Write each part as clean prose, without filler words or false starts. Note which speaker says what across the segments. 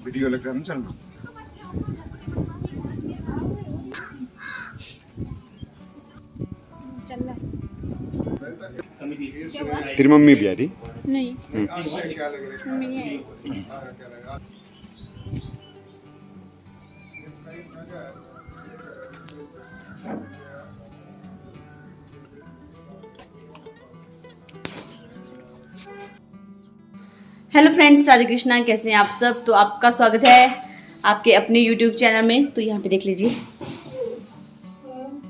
Speaker 1: Video लग रहा है ना चलना। तेरी मम्मी भी आ रही?
Speaker 2: नहीं मम्मी नहीं आई। हेलो फ्रेंड्स, राधे कृष्णा, कैसे हैं आप सब। तो आपका स्वागत है आपके अपने यूट्यूब चैनल में। तो यहाँ पे देख लीजिए,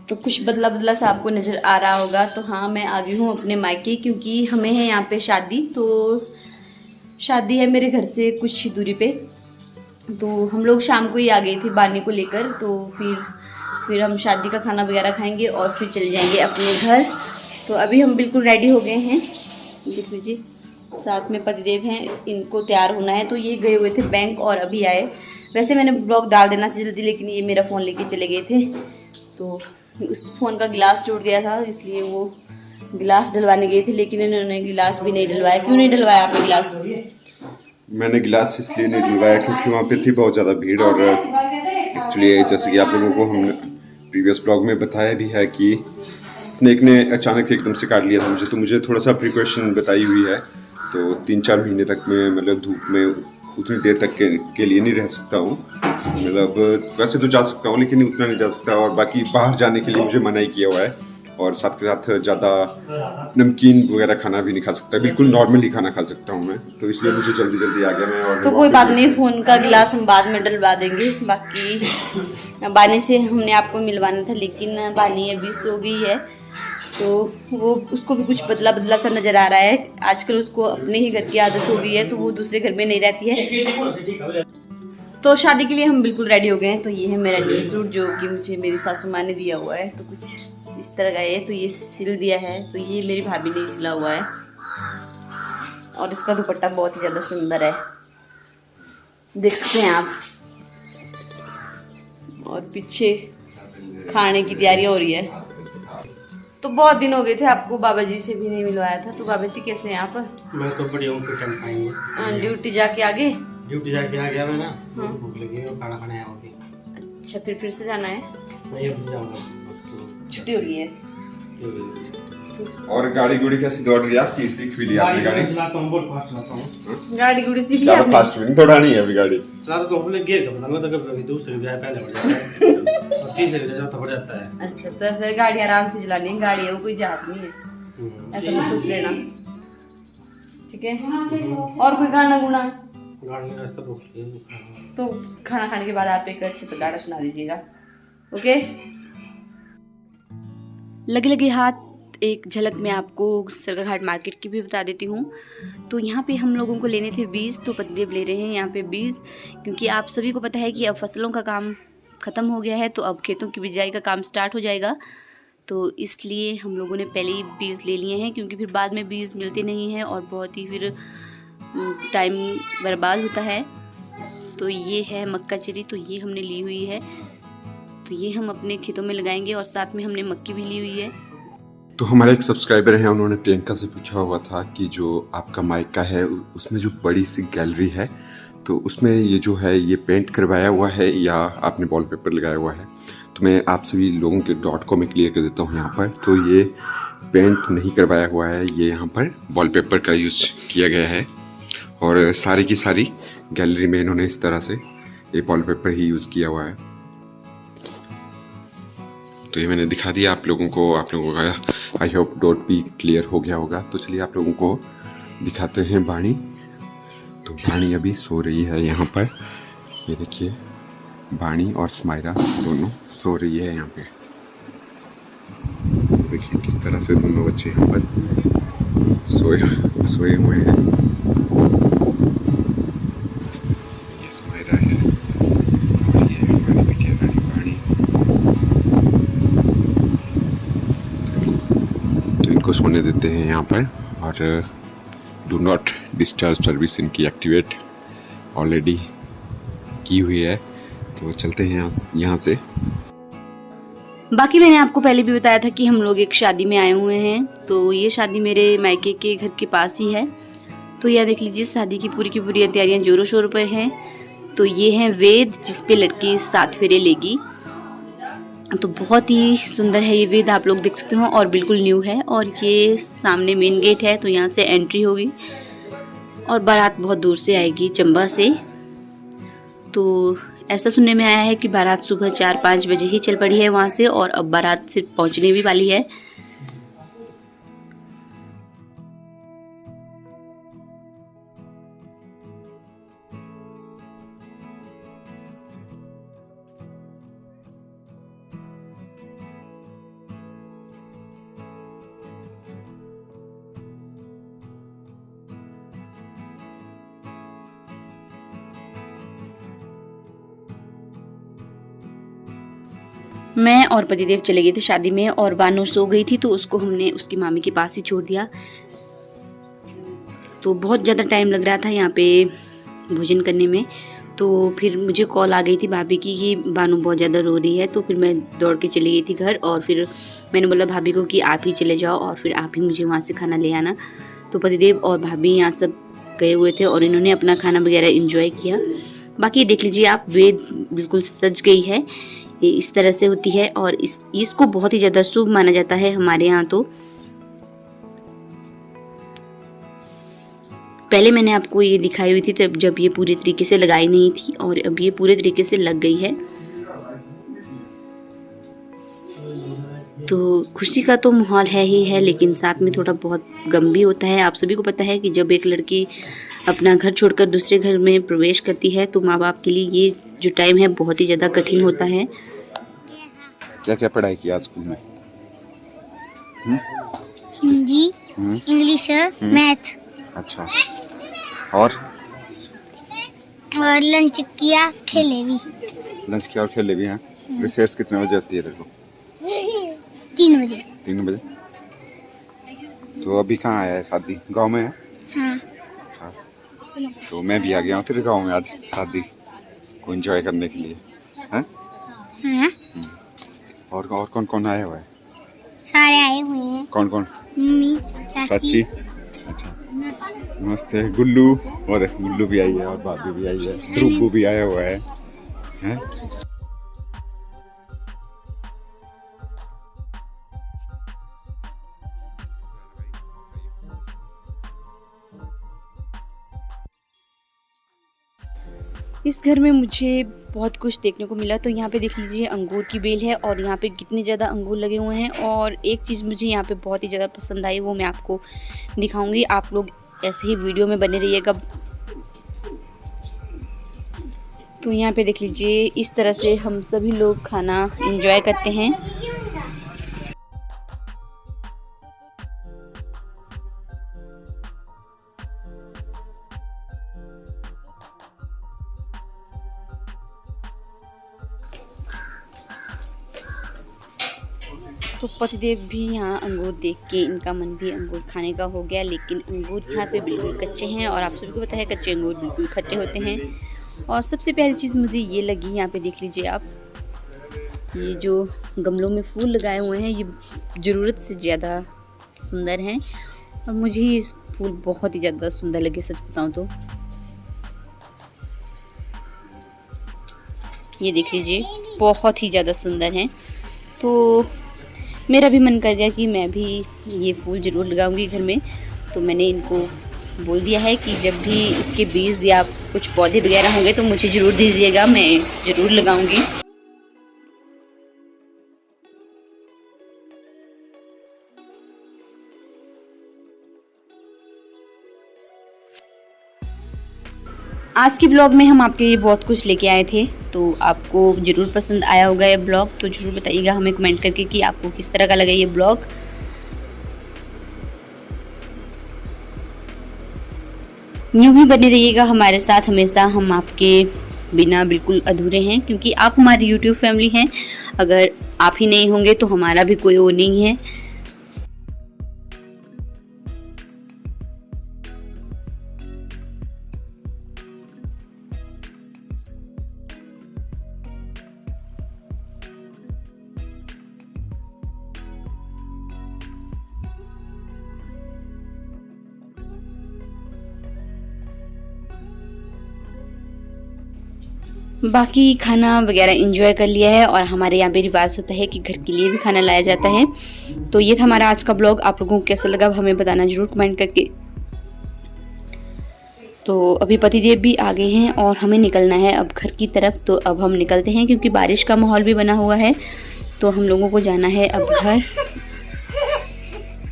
Speaker 2: तो कुछ बदला बदला सा आपको नज़र आ रहा होगा। तो हाँ, मैं आ गई हूँ अपने मायके, क्योंकि हमें है यहाँ पे शादी। तो शादी है मेरे घर से कुछ ही दूरी पे। तो हम लोग शाम को ही आ गए थे बानी को लेकर। तो फिर हम शादी का खाना वगैरह खाएंगे और फिर चले जाएंगे अपने घर। तो अभी हम बिल्कुल रेडी हो गए हैं, देख लीजिए। साथ में पतिदेव हैं, इनको तैयार होना है। तो ये गए हुए थे बैंक और अभी आए। वैसे मैंने ब्लॉग डाल देना था जल्दी, लेकिन ये मेरा फ़ोन लेके चले गए थे। तो उस फ़ोन का गिलास टूट गया था, इसलिए वो गिलास डलवाने गए थे, लेकिन इन्होंने गिलास भी नहीं डलवाया। क्यों नहीं डलवाया आपने गिलास?
Speaker 1: मैंने गिलास इसलिए नहीं डलवाया क्योंकि वहाँ पे थी बहुत ज़्यादा भीड़। और एक्चुअली जैसे कि आप लोगों को हमने प्रीवियस ब्लॉग में बताया भी है कि स्नेक ने अचानक एकदम से काट लिया था मुझे। तो मुझे थोड़ा सा प्रिकॉशन बताई हुई है। तो 3-4 महीने तक मैं मतलब धूप में उतनी देर तक के लिए नहीं रह सकता हूँ। मतलब वैसे तो जा सकता हूँ, लेकिन उतना नहीं जा सकता। और बाकी बाहर जाने के लिए मुझे मना ही किया हुआ है। और साथ के साथ ज़्यादा नमकीन वगैरह खाना भी नहीं खा सकता, बिल्कुल नॉर्मल ही खाना खा सकता हूँ मैं। तो इसलिए मुझे जल्दी जल्दी आ गया मैं। और
Speaker 2: तो कोई बात नहीं, फ़ोन का गिलास हम बाद में डलवा देंगे। बाकी बानी से हमने आपको मिलवाना था, लेकिन बानी अभी सो गई है। तो वो उसको भी कुछ बदला बदला सा नज़र आ रहा है। आजकल उसको अपने ही घर की आदत हो गई है, तो वो दूसरे घर में नहीं रहती है। तो शादी के लिए हम बिल्कुल रेडी हो गए हैं। तो ये है मेरा न्यू सूट, जो कि मुझे मेरी सासू माँ ने दिया हुआ है। तो कुछ इस तरह का है। तो ये सिल दिया है, तो ये मेरी भाभी ने सिला हुआ है। और इसका दुपट्टा बहुत ही ज़्यादा सुंदर है, देख सकते हैं आप। और पीछे खाने की तैयारियां हो रही है। तो बहुत दिन हो गए थे, आपको बाबा जी से भी नहीं मिलवाया था। तो बाबा जी कैसे हैं आप?
Speaker 3: मैं तो बढ़िया हूँ।
Speaker 2: ड्यूटी जाके आ गए?
Speaker 3: ड्यूटी जाके आ गया मैं ना। भूख लगी है, खाना खाने आया हूँ।
Speaker 2: अच्छा, फिर से जाना है?
Speaker 3: मैं अब जाऊँगा,
Speaker 2: छुट्टी हो रही है।
Speaker 1: और गाड़ी गुड़ी कैसी दौड़ रही है आपकी? सीख भी लिया आपने गाड़ी?
Speaker 3: चलाता हूँ, बहुत फास्ट चलाता हूँ।
Speaker 2: गाड़ी गुड़ी सीख ली
Speaker 1: ज़्यादा
Speaker 2: आपने?
Speaker 1: फास्ट में थोड़ा नहीं है अभी गाड़ी
Speaker 3: चलाता तो अपने गियर का पता नहीं, तो कभी दूसरे जाए पहले हो जाता है और तीसरे का चौथा बढ़ जाता है।
Speaker 2: अच्छा, तो ऐसे गाड़ी आराम से चलानी है। गाड़ी है वो, कोई जहाज नहीं है, ऐसा मत सोच लेना, ठीक है? और कोई गाना गुना?
Speaker 3: गाड़ी में रास्ता रोक लिया
Speaker 2: तो खाना खाने के बाद आप एक अच्छे से गाना सुना दीजिएगा, ओके? लगे लगे हाथ एक झलक में आपको सरकाघाट मार्केट की भी बता देती हूँ। तो यहाँ पे हम लोगों को लेने थे बीज, तो पतिदेव ले रहे हैं यहाँ पे बीज, क्योंकि आप सभी को पता है कि अब फसलों का काम ख़त्म हो गया है। तो अब खेतों की बिजाई का काम स्टार्ट हो जाएगा। तो इसलिए हम लोगों ने पहले ही बीज ले लिए हैं, क्योंकि फिर बाद में बीज मिलते नहीं हैं और बहुत ही फिर टाइम बर्बाद होता है। तो ये है मक्का चिरी, तो ये हमने ली हुई है। तो ये हम अपने खेतों में लगाएंगे, और साथ में हमने मक्की भी ली हुई है।
Speaker 1: तो हमारे एक सब्सक्राइबर हैं, उन्होंने प्रियंका से पूछा हुआ था कि जो आपका माइका है उसमें जो बड़ी सी गैलरी है, तो उसमें ये जो है ये पेंट करवाया हुआ है या आपने वॉलपेपर लगाया हुआ है। तो मैं आप सभी लोगों के डॉट को मैं क्लियर कर देता हूँ यहाँ पर। तो ये पेंट नहीं करवाया हुआ है, ये यहाँ पर वॉलपेपर का यूज़ किया गया है। और सारी की सारी गैलरी में इन्होंने इस तरह से ये वॉलपेपर ही यूज़ किया हुआ है। तो ये मैंने दिखा दिया आप लोगों का आई होप डॉट भी क्लियर हो गया होगा। तो चलिए आप लोगों को दिखाते हैं बाणी। तो बाणी अभी सो रही है यहाँ पर, ये देखिए बाणी और स्माइरा दोनों सो रही है यहाँ पे। तो देखिए किस तरह से दोनों बच्चे यहाँ पर सोए हुए हैं। ये स्माइरा है, ये हमारी बिटिया रानी बाणी। तो इनको सोने देते हैं यहाँ पर। और डू नॉट डिस्टर्ब सर्विस इनकी एक्टिवेट ऑलरेडी की हुई है। तो चलते हैं यहाँ से।
Speaker 2: बाकी मैंने आपको पहले भी बताया था कि हम लोग एक शादी में आए हुए हैं। तो ये शादी मेरे मायके के घर के पास ही है। तो यह देख लीजिए, शादी की पूरी तैयारियां जोरों शोरों पर हैं। तो ये है वेद जिस पे लड़की 7 फेरे लेगी। तो बहुत ही सुंदर है ये वेद, आप लोग देख सकते हो, और बिल्कुल न्यू है। और ये सामने मेन गेट है, तो यहाँ से एंट्री होगी और बारात बहुत दूर से आएगी, चंबा से। तो ऐसा सुनने में आया है कि बारात सुबह 4-5 बजे ही चल पड़ी है वहाँ से, और अब बारात सिर्फ पहुँचने भी वाली है। मैं और पतिदेव चले गए थे शादी में, और बानो सो गई थी तो उसको हमने उसकी मामी के पास ही छोड़ दिया। तो बहुत ज़्यादा टाइम लग रहा था यहाँ पे भोजन करने में। तो फिर मुझे कॉल आ गई थी भाभी की कि बानो बहुत ज़्यादा रो रही है। तो फिर मैं दौड़ के चली गई थी घर, और फिर मैंने बोला भाभी को कि आप ही चले जाओ और फिर आप ही मुझे वहाँ से खाना ले आना। तो पतिदेव और भाभी यहाँ सब गए हुए थे और इन्होंने अपना खाना वगैरह इंजॉय किया। बाकी देख लीजिए आप, वेद बिल्कुल सज गई है, ये इस तरह से होती है, और इसको बहुत ही ज़्यादा शुभ माना जाता है हमारे यहाँ। तो पहले मैंने आपको ये दिखाई हुई थी तब जब ये पूरी तरीके से लगाई नहीं थी, और अब ये पूरे तरीके से लग गई है। तो खुशी का तो माहौल है ही है, लेकिन साथ में थोड़ा बहुत गम भी होता है। आप सभी को पता है कि जब एक लड़की अपना घर छोड़कर दूसरे घर में प्रवेश करती है तो माँ बाप के लिए ये जो टाइम है बहुत ही ज़्यादा कठिन होता है।
Speaker 1: क्या क्या पढ़ाई की आज स्कूल में?
Speaker 4: Hindi, English, math.
Speaker 1: अच्छा, और
Speaker 4: लंच किया, खेले भी।
Speaker 1: लंच किया और खेले भी हैं। रिसेस कितने बजे होती है तेरे को?
Speaker 4: 3 बजे।
Speaker 1: 3 बजे। तो अभी कहाँ आया है? शादी गांव में है?
Speaker 4: हाँ।
Speaker 1: अच्छा, तो मैं भी आ गया हूँ तेरे गांव में आज शादी को एंजॉय करने के लिए। हैं?
Speaker 4: हाँ।
Speaker 1: और कौन कौन आया हुआ है?
Speaker 4: सारे आए हुए हैं।
Speaker 1: कौन कौन?
Speaker 4: मम्मी,
Speaker 1: चाची।
Speaker 4: चाची।
Speaker 1: अच्छा, नमस्ते। गुल्लू, और देख गुल्लू भी आई है और भाभी भी आई है, ध्रुव भी आया हुआ है। हैं?
Speaker 2: इस घर में मुझे बहुत कुछ देखने को मिला। तो यहाँ पे देख लीजिए अंगूर की बेल है, और यहाँ पे कितने ज़्यादा अंगूर लगे हुए हैं। और एक चीज़ मुझे यहाँ पे बहुत ही ज़्यादा पसंद आई, वो मैं आपको दिखाऊंगी। आप लोग ऐसे ही वीडियो में बने रहिएगा। तो यहाँ पे देख लीजिए, इस तरह से हम सभी लोग खाना एंजॉय करते हैं। तो पतिदेव भी यहाँ अंगूर देख के इनका मन भी अंगूर खाने का हो गया, लेकिन अंगूर यहाँ पे बिल्कुल कच्चे हैं, और आप सभी को पता है कच्चे अंगूर बिल्कुल खट्टे होते हैं। और सबसे प्यारी चीज़ मुझे ये लगी, यहाँ पे देख लीजिए आप, ये जो गमलों में फूल लगाए हुए हैं ये ज़रूरत से ज़्यादा सुंदर हैं, और मुझे ये फूल बहुत ही ज़्यादा सुंदर लगे, सच बताऊँ तो। ये देख लीजिए बहुत ही ज़्यादा सुंदर हैं। तो मेरा भी मन कर गया कि मैं भी ये फूल ज़रूर लगाऊंगी घर में। तो मैंने इनको बोल दिया है कि जब भी इसके बीज या कुछ पौधे वगैरह होंगे तो मुझे ज़रूर दीजिएगा, मैं ज़रूर लगाऊंगी। आज के ब्लॉग में हम आपके लिए बहुत कुछ लेके आए थे, तो आपको ज़रूर पसंद आया होगा ये ब्लॉग। तो ज़रूर बताइएगा हमें कमेंट करके कि आपको किस तरह का लगा ये ब्लॉग। यूँ ही बने रहिएगा हमारे साथ हमेशा, हम आपके बिना बिल्कुल अधूरे हैं, क्योंकि आप हमारी YouTube फैमिली हैं। अगर आप ही नहीं होंगे तो हमारा भी कोई वो नहीं है। बाकी खाना वगैरह एंजॉय कर लिया है और हमारे यहाँ पे रिवाज होता है कि घर के लिए भी खाना लाया जाता है। तो ये था हमारा आज का ब्लॉग। आप लोगों को कैसा लगा हमें बताना जरूर कमेंट करके। तो अभी पतिदेव भी आ गए हैं और हमें निकलना है अब घर की तरफ। तो अब हम निकलते हैं क्योंकि बारिश का माहौल भी बना हुआ है, तो हम लोगों को जाना है अब घर।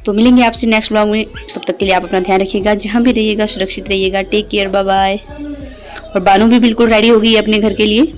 Speaker 2: तो मिलेंगे आपसे नेक्स्ट ब्लॉग में, तब तक के लिए आप अपना ध्यान रखिएगा, जहाँ भी रहिएगा सुरक्षित रहिएगा। Take care, bye bye. और बानू भी बिल्कुल रेडी हो गई है अपने घर के लिए।